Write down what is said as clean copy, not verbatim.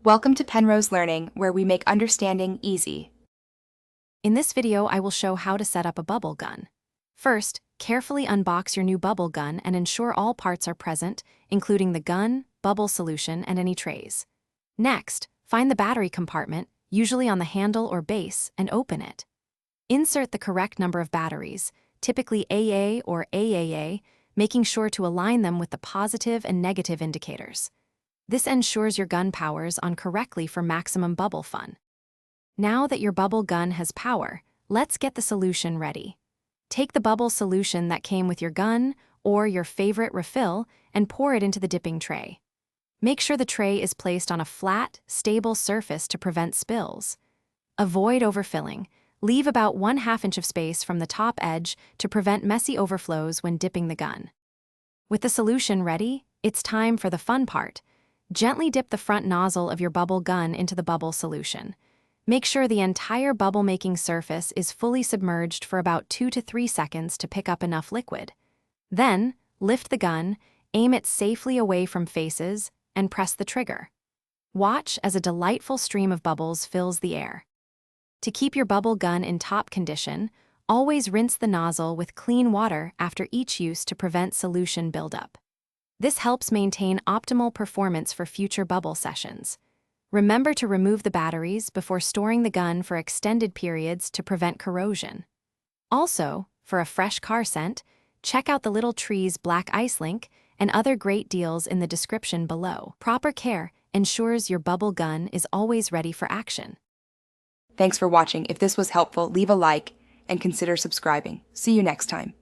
Welcome to Penrose Learning, where we make understanding easy. In this video, I will show how to set up a bubble gun. First, carefully unbox your new bubble gun and ensure all parts are present, including the gun, bubble solution, and any trays. Next, find the battery compartment, usually on the handle or base, and open it. Insert the correct number of batteries, typically AA or AAA, making sure to align them with the positive and negative indicators. This ensures your gun powers on correctly for maximum bubble fun. Now that your bubble gun has power, let's get the solution ready. Take the bubble solution that came with your gun or your favorite refill and pour it into the dipping tray. Make sure the tray is placed on a flat, stable surface to prevent spills. Avoid overfilling. Leave about 1/2 inch of space from the top edge to prevent messy overflows when dipping the gun. With the solution ready, it's time for the fun part. Gently dip the front nozzle of your bubble gun into the bubble solution. Make sure the entire bubble-making surface is fully submerged for about 2 to 3 seconds to pick up enough liquid. Then, lift the gun, aim it safely away from faces, and press the trigger. Watch as a delightful stream of bubbles fills the air. To keep your bubble gun in top condition, always rinse the nozzle with clean water after each use to prevent solution buildup. This helps maintain optimal performance for future bubble sessions. Remember to remove the batteries before storing the gun for extended periods to prevent corrosion. Also, for a fresh car scent, check out the Little Trees Black Ice link and other great deals in the description below. Proper care ensures your bubble gun is always ready for action. Thanks for watching. If this was helpful, leave a like and consider subscribing. See you next time.